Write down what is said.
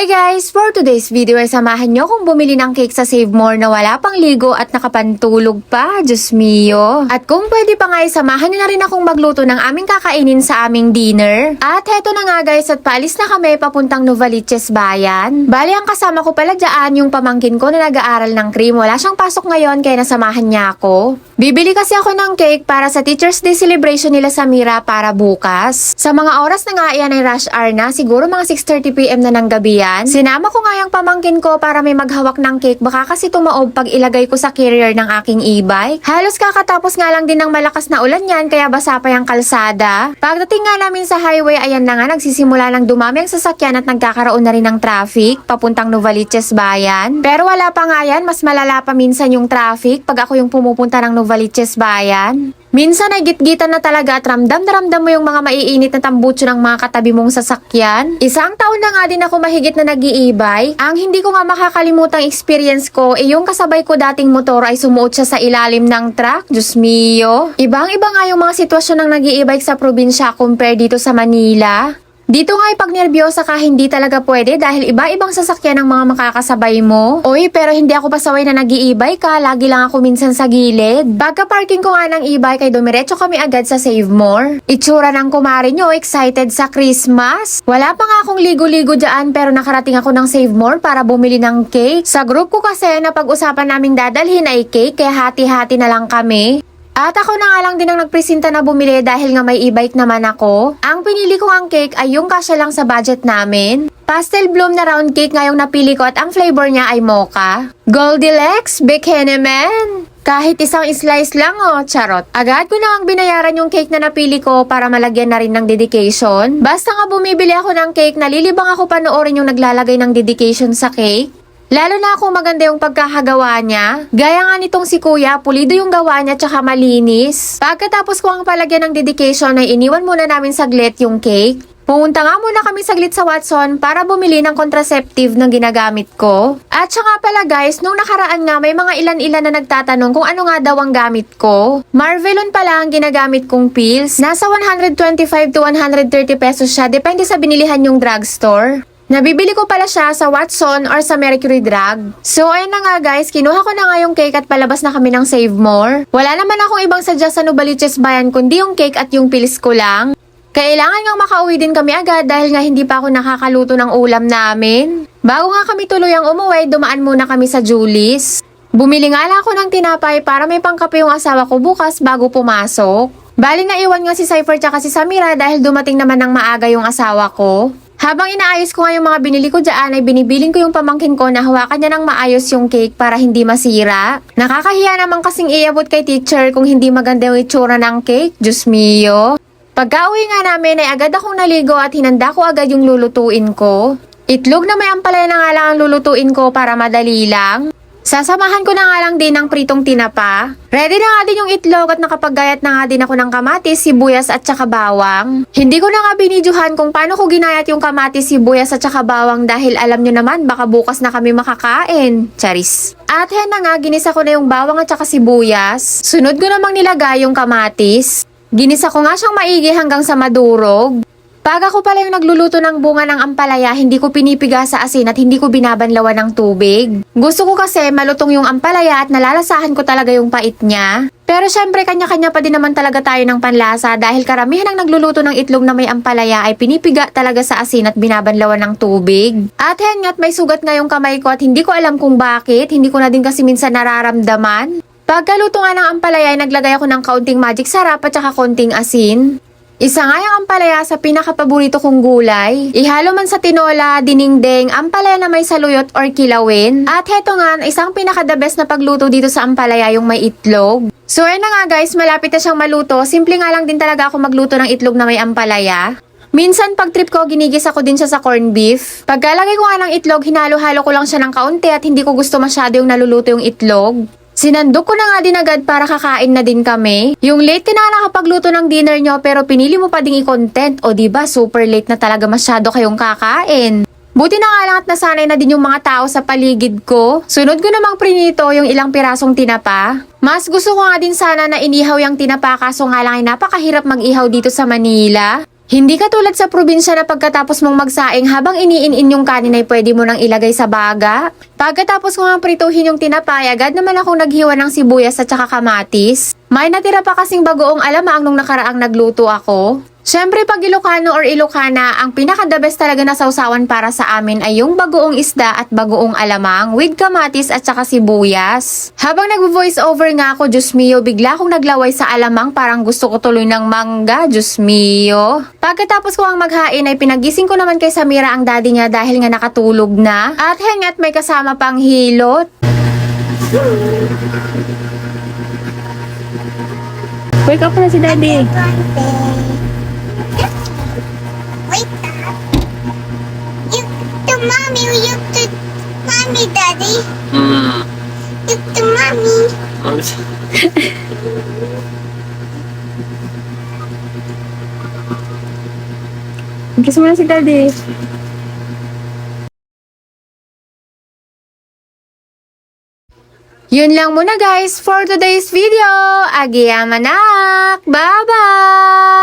Hi guys! For today's video ay samahan nyo kung bumili ng cake sa Save More na wala pang ligo at nakapantulog pa. Diyos mio! At kung pwede pa nga ay samahan nyo na rin akong magluto ng aming kakainin sa aming dinner. At heto na nga guys at paalis na kami papuntang Novaliches Bayan. Bali ang kasama ko pala dyan yung pamangkin ko na nag-aaral ng cream. Wala siyang pasok ngayon kaya nasamahan niya ako. Bibili kasi ako ng cake para sa Teacher's Day celebration nila sa Mira para bukas. Sa mga oras na nga yan ay rush hour na, siguro mga 6:30 PM na ng gabi yan. Sinama ko nga yung pamangkin ko para may maghawak ng cake, baka kasi tumaob pag ilagay ko sa carrier ng aking e-bike. Halos kakatapos nga lang din ng malakas na ulan yan kaya basa pa yung kalsada. Pagdating nga namin sa highway, ayan na nga nagsisimula ng dumami ang sasakyan at nagkakaroon na rin ng traffic papuntang Novaliches Bayan. Pero wala pa nga yan, mas malala pa minsan yung traffic pag ako yung pumupunta ng Novaliches Bayan. Minsan ay gitgitan na talaga at ramdam na ramdam mo yung mga maiinit na tambutso ng mga katabi mong sasakyan. Isang taon na nga din ako mahigit na nag-i-e-bike. Ang hindi ko nga makakalimutang experience ko yung kasabay ko dating motor ay sumuot siya sa ilalim ng truck. Diyos mio! Ibang-iba nga yung mga sitwasyon ng nag-i-e-bike sa probinsya compare dito sa Manila. Dito nga pag nervyosa ka hindi talaga pwede dahil iba-ibang sasakyan ng mga makakasabay mo. Oy, pero hindi ako pasaway na nag-i-e-bike ka, lagi lang ako minsan sa gilid. Pagka-parking ko nga ng e-bike ay dumiretso kami agad sa Save More. Itsura ng kumari nyo, excited sa Christmas. Wala pa nga akong ligo-ligo dyan pero nakarating ako ng Save More para bumili ng cake. Sa group ko kasi na pag-usapan naming dadalhin ay cake kaya hati-hati na lang kami. At ako na nga lang din ang nagpresenta na bumili dahil nga may e-bike naman ako. Ang pinili ko ang cake ay yung kasya lang sa budget namin. Pastel bloom na round cake nga yung napili ko at ang flavor niya ay mocha. Goldilocks, Bekenemen. Kahit isang slice lang charot. Agad ko na ang binayaran yung cake na napili ko para malagyan na rin ng dedication. Basta nga bumibili ako ng cake, nalilibang ako panoorin yung naglalagay ng dedication sa cake. Lalo na kung maganda yung pagkakagawa niya. Gaya nga nitong si Kuya, pulido yung gawa niya tsaka malinis. Pagkatapos ko ang palagyan ng dedication ay iniwan muna namin saglit yung cake. Pumunta nga muna kami saglit sa Watson para bumili ng contraceptive na ginagamit ko. At saka pala guys, nung nakaraan nga may mga ilan-ilan na nagtatanong kung ano nga daw ang gamit ko. Marvelon pala ang ginagamit kong pills. Nasa 125 to 130 pesos siya, depende sa binilihan yung drugstore. Nabibili ko pala siya sa Watson or sa Mercury Drug. So ayun na nga guys, kinuha ko na nga yung cake at palabas na kami ng Save More. Wala naman akong ibang sadya sa Novaliches Bayan kundi yung cake at yung pills ko lang. Kailangan nga makauwi din kami agad dahil nga hindi pa ako nakakaluto ng ulam namin. Bago nga kami tuluyang umuwi, dumaan muna kami sa Julie's. Bumili nga lang ako ng tinapay para may pangkape yung asawa ko bukas bago pumasok. Bali na iwan nga si Cypher tsaka si Samira dahil dumating naman ng maaga yung asawa ko. Habang inaayos ko nga yung mga binili ko dyan ay binibiling ko yung pamangkin ko na hawakan niya ng maayos yung cake para hindi masira. Nakakahiya naman kasing iabot kay teacher kung hindi maganda yung itsura ng cake. Diyos mio! Pagka-uwi nga namin ay agad akong naligo at hinanda ko agad yung lulutuin ko. Itlog na may ampalaya na nga lang ang lulutuin ko para madali lang. Sasamahan ko na nga lang din ng pritong tinapa. Ready na nga din yung itlog at nakapaggayat na nga din ako ng kamatis, sibuyas at saka bawang. Hindi ko na nga binidyohan kung paano ko ginayat yung kamatis, sibuyas at saka bawang dahil alam nyo naman baka bukas na kami makakain. Charis. At hen na nga, ginisa ko na yung bawang at saka sibuyas. Sunod ko namang nilagay yung kamatis. Ginisa ko nga siyang maigi hanggang sa madurog. Pag ako pala yung nagluluto ng bunga ng ampalaya, hindi ko pinipiga sa asin at hindi ko binabanlawan ng tubig. Gusto ko kasi malutong yung ampalaya at nalalasahan ko talaga yung pait niya. Pero syempre kanya-kanya pa din naman talaga tayo ng panlasa dahil karamihan ng nagluluto ng itlog na may ampalaya ay pinipiga talaga sa asin at binabanlawan ng tubig. At hen nga't may sugat nga yung kamay ko at hindi ko alam kung bakit, hindi ko na din kasi minsan nararamdaman. Pagkaluto nga ng ampalaya ay naglagay ako ng kaunting magic sarap at saka konting asin. Isa nga yung ampalaya sa pinakapaborito kong gulay. Ihalo man sa tinola, dinengdeng, ampalaya na may saluyot or kilawin. At heto nga, isang pinaka-the best na pagluto dito sa ampalaya yung may itlog. So ayun na nga guys, malapit na siyang maluto. Simple nga lang din talaga ako magluto ng itlog na may ampalaya. Minsan pag trip ko, ginigisa ko din siya sa corned beef. Pagkalagay ko nga ng itlog, hinalo-halo ko lang siya ng kaunti at hindi ko gusto masyado yung naluluto yung itlog. Sinandok ko na nga din agad para kakain na din kami. Yung late ka na nakapagluto ng dinner nyo pero pinili mo pa ding i-content. O diba, super late na talaga masyado kayong kakain. Buti na nga lang at nasanay na din yung mga tao sa paligid ko. Sunod ko namang prinito yung ilang pirasong tinapa. Mas gusto ko nga din sana na inihaw yung tinapa kaso nga lang ay napakahirap mag-ihaw dito sa Manila. Hindi katulad sa probinsya na pagkatapos mong magsaing habang iniin-in yung kanin ay pwede mo nang ilagay sa baga. Pagkatapos ko nga prituhin yung tinapay, agad naman akong naghiwa ng sibuyas at saka kamatis. May natira pa kasing bagoong alamang nung nakaraang nagluto ako. Siyempre pag Ilocano or Ilocana, ang pinaka-the best talaga na sausawan para sa amin ay yung bagoong isda at bagoong alamang with kamatis at saka sibuyas. Habang nagvo-voice over nga ako, Diyos mio, bigla akong naglaway sa alamang, parang gusto ko tuloy ng mangga, Diyos mio. Pagkatapos ko ang maghain ay pinagising ko naman kay Samira ang daddy niya dahil nga nakatulog na. At hengat may kasama pang hilot. Wake up na si daddy. Wait up. You to mommy, you to mommy, daddy. You to mommy. Kiss mo na si daddy. Yun lang muna guys for today's video. Agiyamanak! Bye-bye!